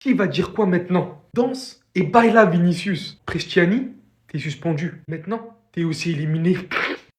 Qui va dire quoi maintenant? Danse et baila Vinicius. Prestiani, t'es suspendu. Maintenant, t'es aussi éliminé.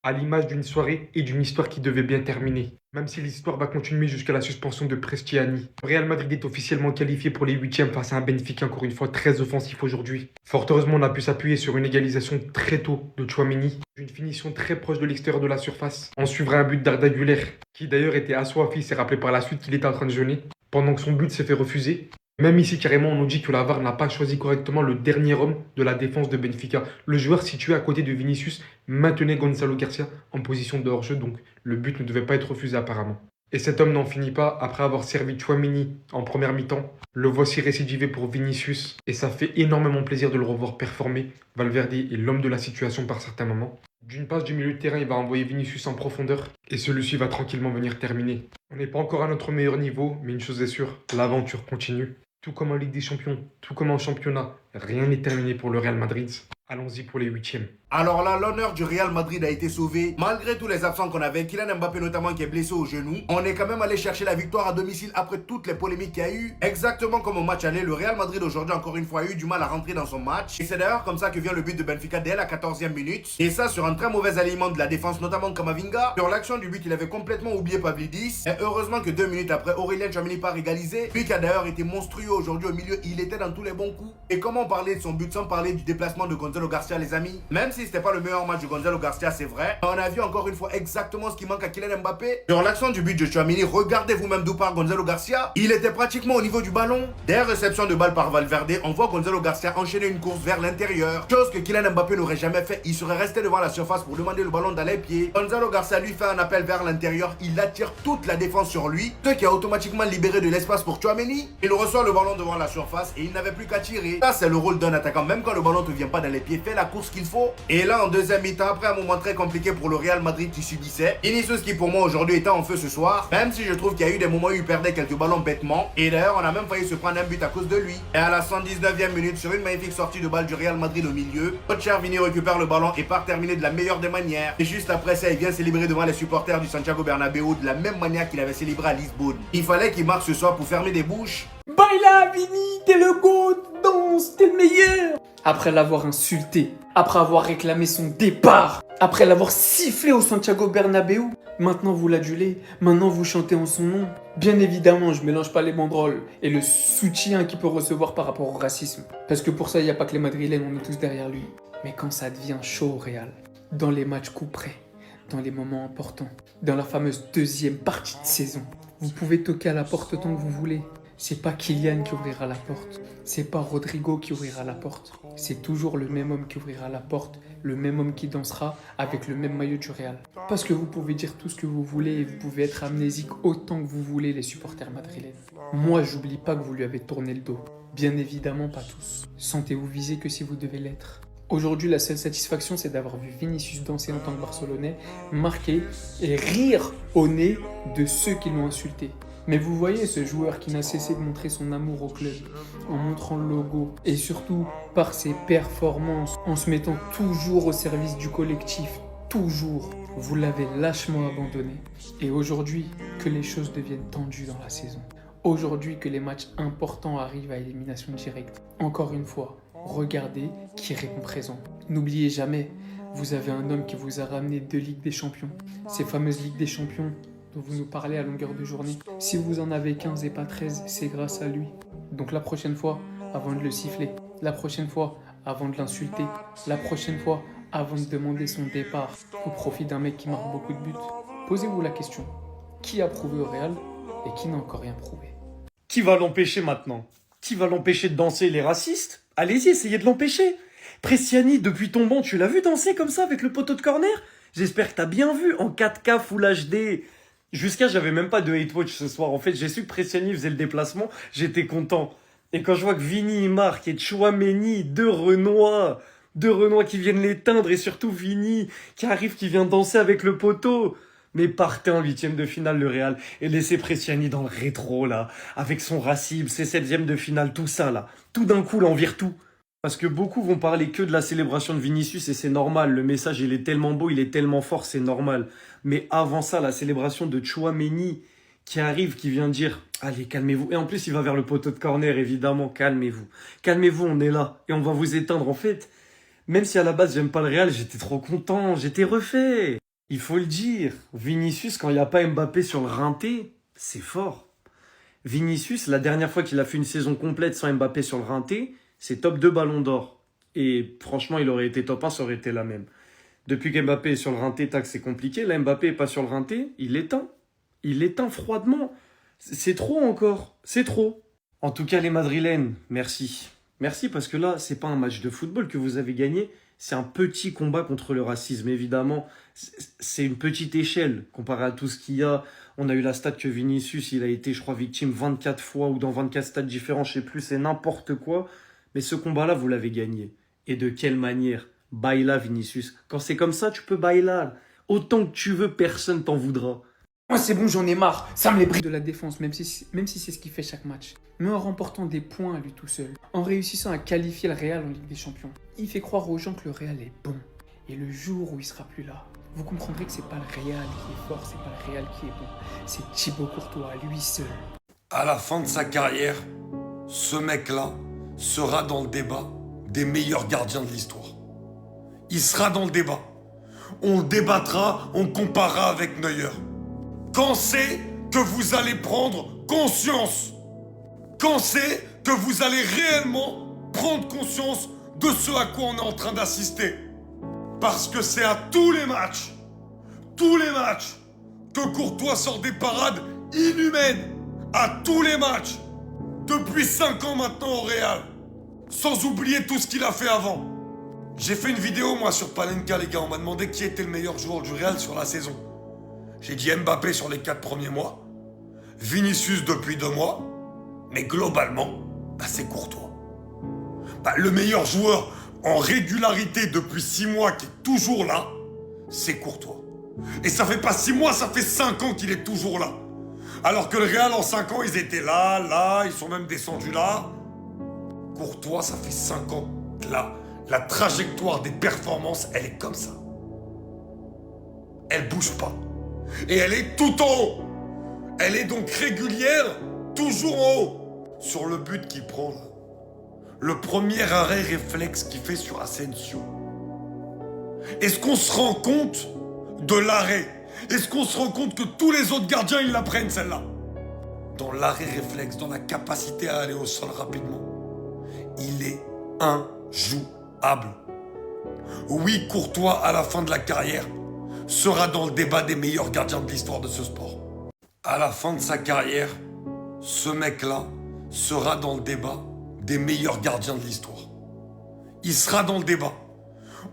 À l'image d'une soirée et d'une histoire qui devait bien terminer. Même si l'histoire va continuer jusqu'à la suspension de Prestiani. Le Real Madrid est officiellement qualifié pour les huitièmes face à un Benfica encore une fois très offensif aujourd'hui. Fort heureusement, on a pu s'appuyer sur une égalisation très tôt de Tchouaméni. Une finition très proche de l'extérieur de la surface. En suivra un but d'Arda Güler, qui d'ailleurs était assoiffé, s'est rappelé par la suite qu'il était en train de jeûner. Pendant que son but s'est fait refuser. Même ici, carrément, on nous dit que la VAR n'a pas choisi correctement le dernier homme de la défense de Benfica. Le joueur situé à côté de Vinicius maintenait Gonzalo Garcia en position de hors-jeu, donc le but ne devait pas être refusé apparemment. Et cet homme n'en finit pas, après avoir servi Tchouaméni en première mi-temps. Le voici récidivé pour Vinicius, et ça fait énormément plaisir de le revoir performer. Valverde est l'homme de la situation par certains moments. D'une passe du milieu de terrain, il va envoyer Vinicius en profondeur, et celui-ci va tranquillement venir terminer. On n'est pas encore à notre meilleur niveau, mais une chose est sûre, l'aventure continue. Tout comme en Ligue des Champions, tout comme en championnat, rien n'est terminé pour le Real Madrid. Allons-y pour les huitièmes. Alors là, l'honneur du Real Madrid a été sauvé. Malgré tous les absents qu'on avait, Kylian Mbappé notamment qui est blessé au genou, on est quand même allé chercher la victoire à domicile après toutes les polémiques qu'il y a eu. Exactement comme au match aller, le Real Madrid aujourd'hui encore une fois a eu du mal à rentrer dans son match. Et c'est d'ailleurs comme ça que vient le but de Benfica dès la 14e minute. Et ça sur un très mauvais alignement de la défense, notamment Kamavinga. Sur l'action du but, il avait complètement oublié Pavlidis. Et heureusement que 2 minutes après, Aurélien Tchouaméni part égaliser. Lui qui a d'ailleurs été monstrueux aujourd'hui au milieu, il était dans tous les bons coups. Et comment parler de son but sans parler du déplacement de Gonzalo Garcia, les amis? Même si c'était pas le meilleur match de Gonzalo Garcia, c'est vrai. On a vu encore une fois exactement ce qui manque à Kylian Mbappé. Sur l'action du but de Tchouaméni, regardez vous-même d'où part Gonzalo Garcia. Il était pratiquement au niveau du ballon. Dès réception de balle par Valverde, on voit Gonzalo Garcia enchaîner une course vers l'intérieur. Chose que Kylian Mbappé n'aurait jamais fait. Il serait resté devant la surface pour demander le ballon dans les pieds. Gonzalo Garcia lui fait un appel vers l'intérieur. Il attire toute la défense sur lui. Ce qui a automatiquement libéré de l'espace pour Tchouaméni. Il reçoit le ballon devant la surface et il n'avait plus qu'à tirer. Ça, c'est le rôle d'un attaquant. Même quand le ballon ne te vient pas dans les pieds, fais la course qu'il faut. Et là, en deuxième mi-temps, après un moment très compliqué pour le Real Madrid qui subissait, Vinicius qui pour moi aujourd'hui était en feu ce soir, même si je trouve qu'il y a eu des moments où il perdait quelques ballons bêtement. Et d'ailleurs, on a même failli se prendre un but à cause de lui. Et à la 119e minute, sur une magnifique sortie de balle du Real Madrid au milieu, notre cher Vini récupère le ballon et part terminer de la meilleure des manières. Et juste après ça, il vient célébrer devant les supporters du Santiago Bernabéu de la même manière qu'il avait célébré à Lisbonne. Il fallait qu'il marque ce soir pour fermer des bouches. Baila, Vini, t'es le GOAT, danse, t'es le meilleur. Après l'avoir insulté, après avoir réclamé son départ, après l'avoir sifflé au Santiago Bernabéu, maintenant vous l'adulez, maintenant vous chantez en son nom. Bien évidemment, je mélange pas les banderoles et le soutien qu'il peut recevoir par rapport au racisme. Parce que pour ça, il n'y a pas que les Madrilènes, on est tous derrière lui. Mais quand ça devient chaud au Real, dans les matchs coups près, dans les moments importants, dans la fameuse deuxième partie de saison, vous pouvez toquer à la porte tant que vous voulez. C'est pas Kylian qui ouvrira la porte, c'est pas Rodrigo qui ouvrira la porte, c'est toujours le même homme qui ouvrira la porte, le même homme qui dansera avec le même maillot du Real. Parce que vous pouvez dire tout ce que vous voulez et vous pouvez être amnésique autant que vous voulez les supporters madrilènes. Moi, j'oublie pas que vous lui avez tourné le dos. Bien évidemment pas tous. Sentez-vous visé que si vous devez l'être. Aujourd'hui, la seule satisfaction, c'est d'avoir vu Vinicius danser en tant que Barcelonais, marquer et rire au nez de ceux qui l'ont insulté. Mais vous voyez ce joueur qui n'a cessé de montrer son amour au club, en montrant le logo, et surtout par ses performances, en se mettant toujours au service du collectif, toujours. Vous l'avez lâchement abandonné. Et aujourd'hui, que les choses deviennent tendues dans la saison. Aujourd'hui, que les matchs importants arrivent à élimination directe. Encore une fois, regardez qui répond présent. N'oubliez jamais, vous avez un homme qui vous a ramené 2 Ligues des Champions. Ces fameuses Ligues des Champions dont vous nous parlez à longueur de journée. Si vous en avez 15 et pas 13, c'est grâce à lui. Donc la prochaine fois, avant de le siffler, la prochaine fois, avant de l'insulter, la prochaine fois, avant de demander son départ au profit d'un mec qui marque beaucoup de buts, posez-vous la question, qui a prouvé au Real et qui n'a encore rien prouvé? Qui va l'empêcher maintenant? Qui va l'empêcher de danser? Les racistes? Allez-y, essayez de l'empêcher. Prestiani, depuis ton banc, tu l'as vu danser comme ça avec le poteau de corner? J'espère que t'as bien vu en 4K Full HD. Jusqu'à, j'avais même pas de hate watch ce soir. En fait, j'ai su que Prestiani faisait le déplacement, j'étais content. Et quand je vois que Vini marque et Tchouaméni, deux Renois qui viennent l'éteindre et surtout Vini qui arrive, qui vient danser avec le poteau. Mais partez en 8e de finale le Real et laissez Prestiani dans le rétro là, avec son racisme, ses 7e de finale, tout ça là. Tout d'un coup là, on vire tout. Parce que beaucoup vont parler que de la célébration de Vinicius et c'est normal, le message il est tellement beau, il est tellement fort, c'est normal. Mais avant ça, la célébration de Tchouaméni qui arrive, qui vient dire « Allez, calmez-vous ». Et en plus, il va vers le poteau de corner, évidemment. Calmez-vous. Calmez-vous, on est là. Et on va vous éteindre. En fait, même si à la base, j'aime pas le Real, j'étais trop content. J'étais refait. Il faut le dire. Vinicius, quand il n'y a pas Mbappé sur le rinté, c'est fort. Vinicius, la dernière fois qu'il a fait une saison complète sans Mbappé sur le rinté, c'est top 2 ballon d'or. Et franchement, il aurait été top 1, ça aurait été la même. Depuis qu'Mbappé est sur le rinté, tac, c'est compliqué. Là, Mbappé n'est pas sur le rinté, il l'éteint. Il l'éteint froidement. C'est trop encore. C'est trop. En tout cas, les Madrilènes, merci. Merci parce que là, c'est pas un match de football que vous avez gagné. C'est un petit combat contre le racisme, évidemment. C'est une petite échelle comparé à tout ce qu'il y a. On a eu la stat que Vinicius, il a été, je crois, victime 24 fois ou dans 24 stades différents, je sais plus, c'est n'importe quoi. Mais ce combat-là, vous l'avez gagné. Et de quelle manière? Baila, Vinicius. Quand c'est comme ça, tu peux baila. Autant que tu veux, personne t'en voudra. Moi, c'est bon, j'en ai marre. Ça me les bride de la défense, même si c'est ce qu'il fait chaque match. Mais en remportant des points à lui tout seul, en réussissant à qualifier le Real en Ligue des Champions, il fait croire aux gens que le Real est bon. Et le jour où il sera plus là, vous comprendrez que c'est pas le Real qui est fort, c'est pas le Real qui est bon. C'est Thibaut Courtois, lui seul. À la fin de sa carrière, ce mec-là sera dans le débat des meilleurs gardiens de l'histoire. Il sera dans le débat. On débattra, on comparera avec Neuer. Quand c'est que vous allez prendre conscience? Quand c'est que vous allez réellement prendre conscience de ce à quoi on est en train d'assister? Parce que c'est à tous les matchs, que Courtois sort des parades inhumaines. À tous les matchs. Depuis 5 ans maintenant au Real. Sans oublier tout ce qu'il a fait avant. J'ai fait une vidéo moi sur Panenka les gars. On m'a demandé qui était le meilleur joueur du Real sur la saison. J'ai dit Mbappé sur les 4 premiers mois. Vinicius depuis 2 mois. Mais globalement, c'est Courtois. Le meilleur joueur en régularité depuis 6 mois qui est toujours là, c'est Courtois. Et ça fait pas 6 mois, ça fait 5 ans qu'il est toujours là. Alors que le Real en 5 ans, ils étaient là, ils sont même descendus là. Courtois, ça fait 5 ans là. La trajectoire des performances, elle est comme ça. Elle bouge pas. Et elle est tout en haut. Elle est donc régulière, toujours en haut. Sur le but qu'il prend là. Le premier arrêt réflexe qu'il fait sur Asensio. Est-ce qu'on se rend compte de l'arrêt? Est-ce qu'on se rend compte que tous les autres gardiens, ils la prennent celle-là? Dans l'arrêt réflexe, dans la capacité à aller au sol rapidement, il est injouable. Oui, Courtois, à la fin de la carrière, sera dans le débat des meilleurs gardiens de l'histoire de ce sport. À la fin de sa carrière, ce mec-là sera dans le débat des meilleurs gardiens de l'histoire. Il sera dans le débat.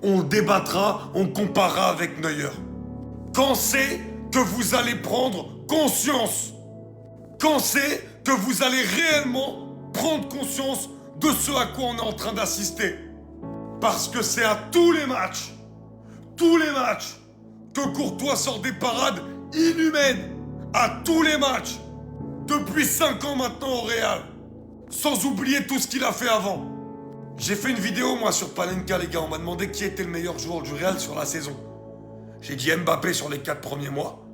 On débattra, on comparera avec Neuer. Quand c'est que vous allez prendre conscience? Quand c'est que vous allez réellement prendre conscience de ce à quoi on est en train d'assister? Parce que c'est à tous les matchs, que Courtois sort des parades inhumaines. À tous les matchs. Depuis 5 ans maintenant au Real. Sans oublier tout ce qu'il a fait avant. J'ai fait une vidéo moi sur Panenka les gars. On m'a demandé qui était le meilleur joueur du Real sur la saison. J'ai dit Mbappé sur les 4 premiers mois.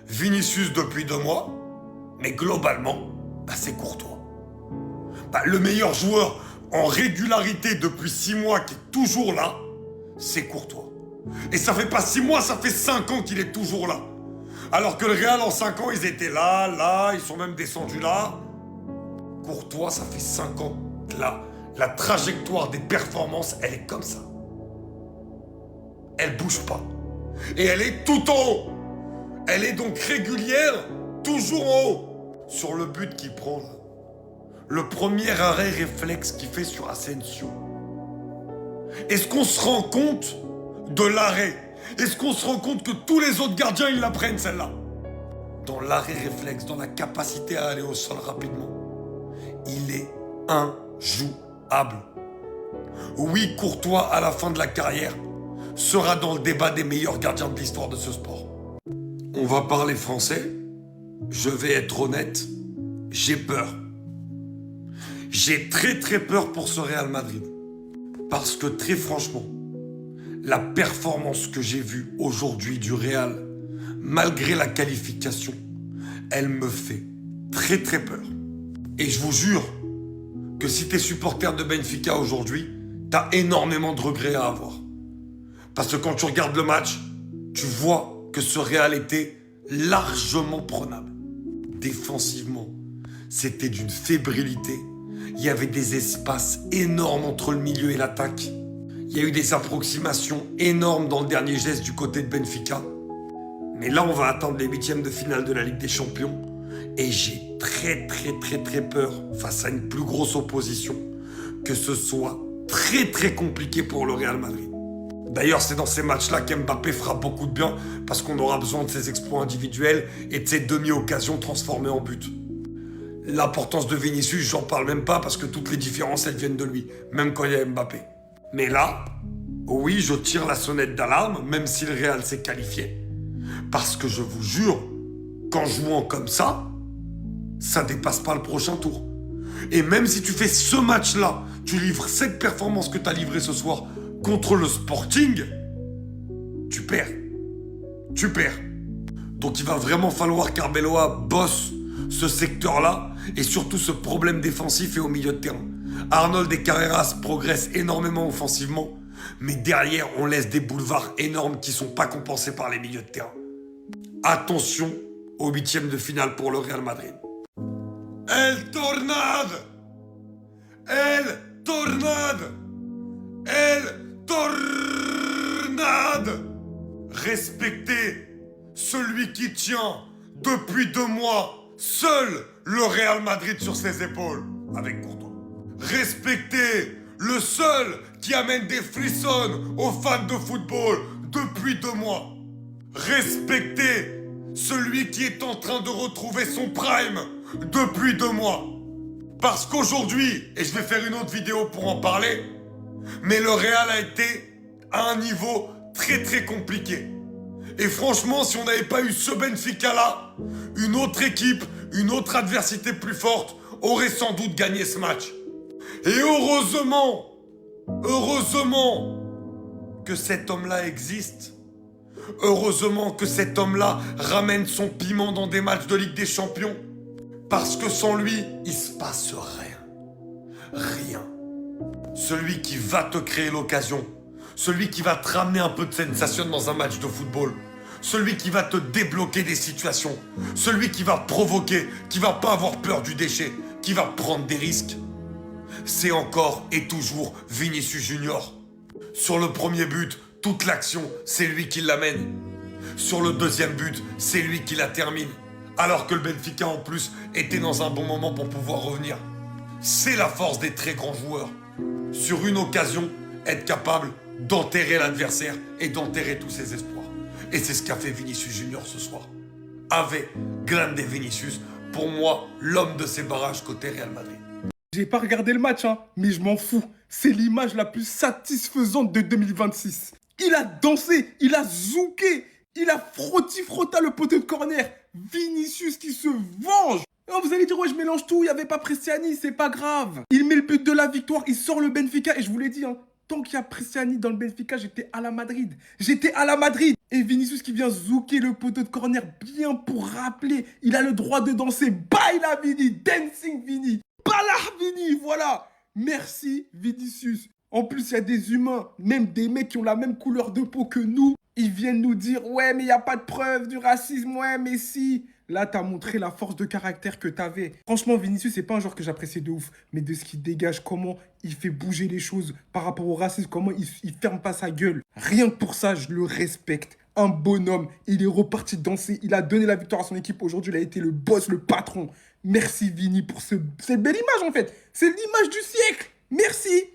Vinicius depuis 2 mois. Mais globalement, c'est Courtois. Le meilleur joueur en régularité depuis 6 mois qui est toujours là, c'est Courtois. Et ça fait pas 6 mois, ça fait 5 ans qu'il est toujours là. Alors que le Real en 5 ans, ils étaient là, ils sont même descendus là. Courtois, ça fait 5 ans là. La trajectoire des performances, elle est comme ça. Elle bouge pas. Et elle est tout en haut. Elle est donc régulière, toujours en haut. Sur le but qu'il prend là. Le premier arrêt réflexe qu'il fait sur Asensio. Est-ce qu'on se rend compte de l'arrêt? Est-ce qu'on se rend compte que tous les autres gardiens, ils la prennent celle-là? Dans l'arrêt réflexe, dans la capacité à aller au sol rapidement, il est injouable. Oui, Courtois, à la fin de la carrière, sera dans le débat des meilleurs gardiens de l'histoire de ce sport. On va parler français. Je vais être honnête, j'ai peur. J'ai très très peur pour ce Real Madrid. Parce que très franchement, la performance que j'ai vue aujourd'hui du Real, malgré la qualification, elle me fait très très peur. Et je vous jure que si t'es supporter de Benfica aujourd'hui, t'as énormément de regrets à avoir. Parce que quand tu regardes le match, tu vois que ce Real était largement prenable. Défensivement, c'était d'une fébrilité. Il y avait des espaces énormes entre le milieu et l'attaque. Il y a eu des approximations énormes dans le dernier geste du côté de Benfica. Mais là, on va attendre les huitièmes de finale de la Ligue des Champions. Et j'ai très peur, face à une plus grosse opposition, que ce soit très compliqué pour le Real Madrid. D'ailleurs, c'est dans ces matchs-là qu'Mbappé fera beaucoup de bien, parce qu'on aura besoin de ses exploits individuels et de ses demi-occasions transformées en buts. L'importance de Vinicius, j'en parle même pas, parce que toutes les différences, elles viennent de lui, même quand il y a Mbappé. Mais là, oui, je tire la sonnette d'alarme, même si le Real s'est qualifié. Parce que je vous jure, qu'en jouant comme ça dépasse pas le prochain tour. Et même si tu fais ce match-là, tu livres cette performance que tu as livrée ce soir contre le Sporting, tu perds. Tu perds. Donc il va vraiment falloir qu'Arbeloa bosse ce secteur-là et surtout ce problème défensif et au milieu de terrain. Arnold et Carreras progressent énormément offensivement, mais derrière, on laisse des boulevards énormes qui sont pas compensés par les milieux de terrain. Attention aux huitièmes de finale pour le Real Madrid. El Tornado! El Tornado! El Tornado! Respectez celui qui tient depuis 2 mois seul le Real Madrid sur ses épaules, avec Courtois. Respectez le seul qui amène des frissons aux fans de football depuis 2 mois. Respectez celui qui est en train de retrouver son prime depuis 2 mois. Parce qu'aujourd'hui, et je vais faire une autre vidéo pour en parler, mais le Real a été à un niveau très compliqué. Et franchement, si on n'avait pas eu ce Benfica-là, une autre équipe, une autre adversité plus forte aurait sans doute gagné ce match. Et heureusement que cet homme-là existe. Heureusement que cet homme-là ramène son piment dans des matchs de Ligue des Champions. Parce que sans lui, il se passe rien. Rien. Celui qui va te créer l'occasion. Celui qui va te ramener un peu de sensation dans un match de football. Celui qui va te débloquer des situations. Celui qui va provoquer, qui va pas avoir peur du déchet, qui va prendre des risques. C'est encore et toujours Vinicius Junior. Sur le premier but, toute l'action, c'est lui qui l'amène. Sur le deuxième but, c'est lui qui la termine. Alors que le Benfica, en plus, était dans un bon moment pour pouvoir revenir. C'est la force des très grands joueurs. Sur une occasion, être capable d'enterrer l'adversaire et d'enterrer tous ses espoirs. Et c'est ce qu'a fait Vinicius Junior ce soir. Ave grande Vinicius, pour moi, l'homme de ces barrages côté Real Madrid. J'ai pas regardé le match, mais je m'en fous. C'est l'image la plus satisfaisante de 2026. Il a dansé, il a zouké, il a frotta le poteau de corner. Vinicius qui se venge. Oh, vous allez dire, ouais, je mélange tout, il n'y avait pas Prestiani, c'est pas grave. Il met le but de la victoire, il sort le Benfica. Et je vous l'ai dit, tant qu'il y a Prestiani dans le Benfica, j'étais à la Madrid. J'étais à la Madrid. Et Vinicius qui vient zouker le poteau de corner bien pour rappeler. Il a le droit de danser. Baila Vini, dancing Vini. Balah Vini, voilà. Merci Vinicius. En plus, il y a des humains, même des mecs qui ont la même couleur de peau que nous. Ils viennent nous dire, ouais, mais il n'y a pas de preuve du racisme, ouais, mais si. Là, t'as montré la force de caractère que t'avais. Franchement, Vinicius, c'est pas un joueur que j'apprécie de ouf. Mais de ce qu'il dégage, comment il fait bouger les choses par rapport au racisme, comment il ferme pas sa gueule. Rien que pour ça, je le respecte. Un bonhomme, il est reparti danser. Il a donné la victoire à son équipe. Aujourd'hui, il a été le boss, le patron. Merci, Vini, pour cette belle image, en fait. C'est l'image du siècle. Merci.